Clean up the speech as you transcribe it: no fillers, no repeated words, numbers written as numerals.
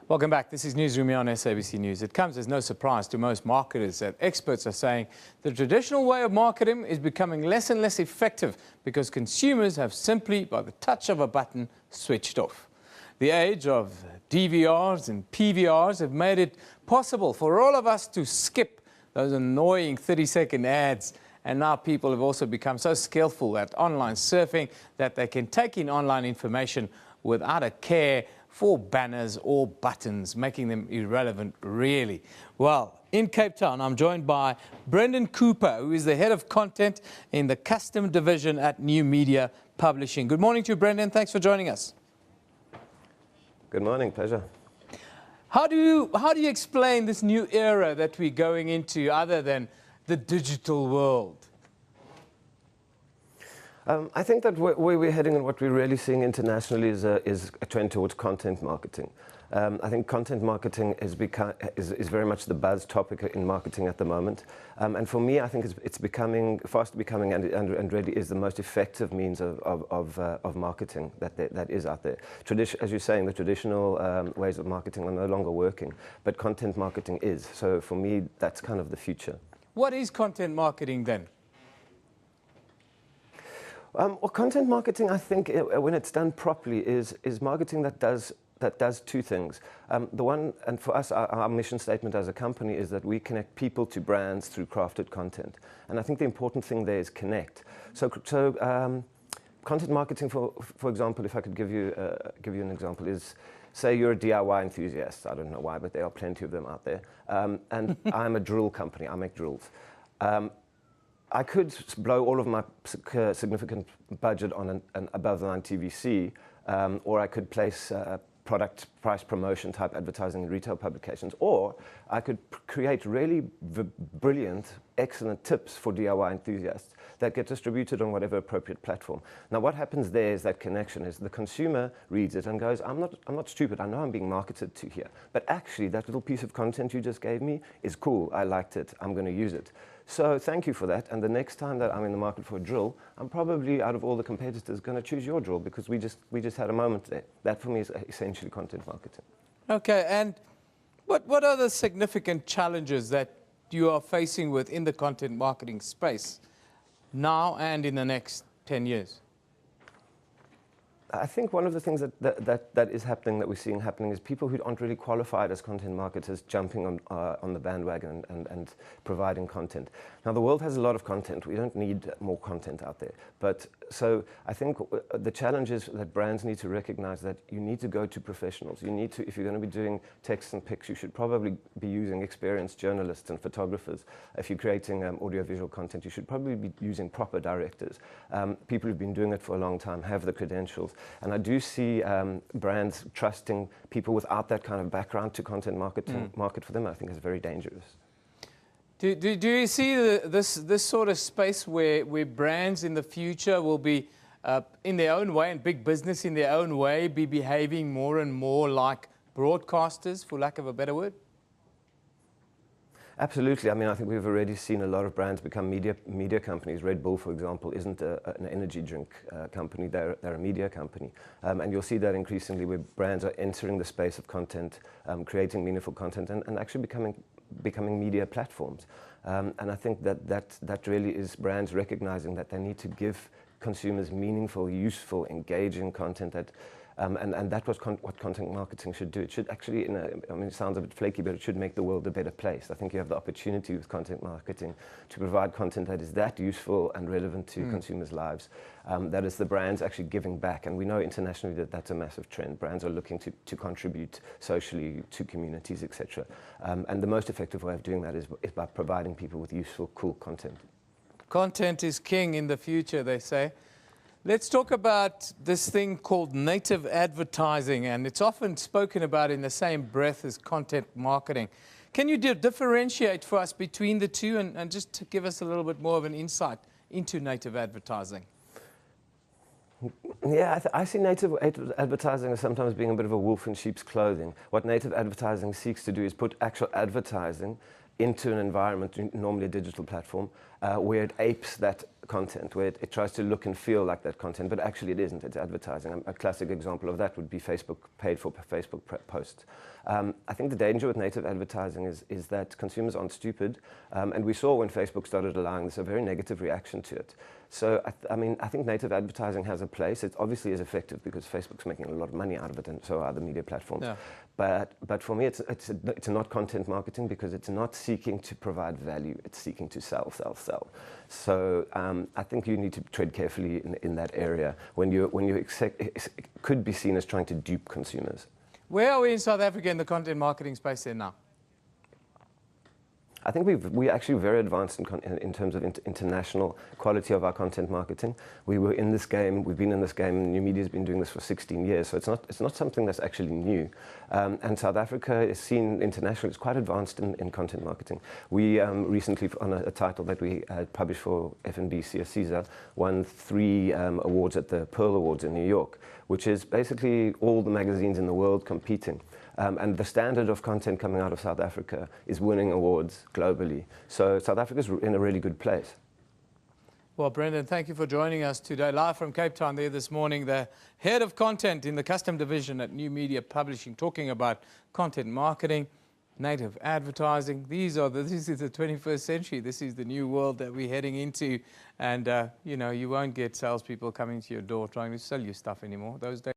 Welcome back. This is Newsroom here on SABC News. It comes as no surprise to most marketers that experts are saying the traditional way of marketing is becoming less and less effective because consumers have simply, by the touch of a button, switched off. The age of DVRs and PVRs have made it possible for all of us to skip those annoying 30-second ads. And now people have also become so skillful at online surfing that they can take in online information without a care for banners or buttons, making them irrelevant, really. Well, in Cape Town, I'm joined by Brendan Cooper, who is the head of content in the custom division at New Media Publishing. Good morning to you, Brendan. Thanks for joining us. Good morning, pleasure. How do you explain this new era that we're going into, other than the digital world? I think that where we're heading and what we're really seeing internationally is a trend towards content marketing. I think content marketing is very much the buzz topic in marketing at the moment. And for me, I think it's fast becoming and really is the most effective means of marketing that is out there. As you're saying, the traditional ways of marketing are no longer working, but content marketing is. So for me, that's kind of the future. What is content marketing then? Well, content marketing, I think, when it's done properly, is marketing that does two things. The one, and for us, our mission statement as a company is that we connect people to brands through crafted content. And I think the important thing there is connect. So content marketing, for example, if I could give you an example, is say you're a DIY enthusiast. I don't know why, but there are plenty of them out there. And I'm a drill company. I make drills. I could blow all of my significant budget on an above-the-line TVC, or I could place product price promotion type advertising in retail publications, or I could create really brilliant, excellent tips for DIY enthusiasts that get distributed on whatever appropriate platform. Now, what happens there is that connection is the consumer reads it and goes, I'm not stupid, I know I'm being marketed to here, but actually that little piece of content you just gave me is cool, I liked it, I'm going to use it. So thank you for that, and the next time that I'm in the market for a drill, I'm probably, out of all the competitors, going to choose your drill because we just had a moment there. That for me is essentially content marketing. Okay, and what are the significant challenges that you are facing within the content marketing space now and in the next 10 years? I think one of the things that is happening, that we're seeing happening, is people who aren't really qualified as content marketers jumping on the bandwagon and providing content. Now, the world has a lot of content. We don't need more content out there. But so I think the challenge is that brands need to recognize that you need to go to professionals. You need to, if you're going to be doing text and pics, you should probably be using experienced journalists and photographers. If you're creating audiovisual content, you should probably be using proper directors. People who've been doing it for a long time, have the credentials. And I do see brands trusting people without that kind of background to content market for them. I think is very dangerous. Do you see this sort of space where brands in the future will be, in their own way, and big business in their own way, be behaving more and more like broadcasters, for lack of a better word? Absolutely. I mean, I think we've already seen a lot of brands become media companies. Red Bull, for example, isn't an energy drink company. They're a media company. And you'll see that increasingly where brands are entering the space of content, creating meaningful content, and actually becoming media platforms. And I think that really is brands recognizing that they need to give consumers meaningful, useful, engaging content that and that was what content marketing should do. It should actually, I mean, it sounds a bit flaky, but it should make the world a better place. I think you have the opportunity with content marketing to provide content that is that useful and relevant to consumers' lives. That is the brands actually giving back. And we know internationally that that's a massive trend. Brands are looking to contribute socially to communities, etc. And the most effective way of doing that is by providing people with useful, cool content. Content is king in the future, they say. Let's talk about this thing called native advertising, and it's often spoken about in the same breath as content marketing. Can you differentiate for us between the two and just to give us a little bit more of an insight into native advertising? Yeah, I see native advertising as sometimes being a bit of a wolf in sheep's clothing. What native advertising seeks to do is put actual advertising into an environment, normally a digital platform, where it apes that content, where it tries to look and feel like that content, but actually it isn't, it's advertising. A classic example of that would be Facebook, paid for Facebook posts. I think the danger with native advertising is that consumers aren't stupid, and we saw when Facebook started allowing this a very negative reaction to it. So, I think native advertising has a place. It obviously is effective because Facebook's making a lot of money out of it, and so are other media platforms. Yeah. But for me, it's not content marketing because it's not seeking to provide value. It's seeking to sell. So I think you need to tread carefully in that area when you could be seen as trying to dupe consumers. Where are we in South Africa in the content marketing space then now? I think we're actually very advanced in terms of international quality of our content marketing. We were in this game, we've been in this game, New Media's been doing this for 16 years, so it's not something that's actually new. And South Africa is seen internationally, it's quite advanced in content marketing. We recently, on a title that we published for FNBC CSISA, won 3 awards at the Pearl Awards in New York, which is basically all the magazines in the world competing. And the standard of content coming out of South Africa is winning awards globally. So South Africa's in a really good place. Well, Brendan, thank you for joining us today. Live from Cape Town there this morning, the head of content in the custom division at New Media Publishing, talking about content marketing, native advertising. This is the 21st century. This is the new world that we're heading into. And, you won't get salespeople coming to your door trying to sell you stuff anymore. Those days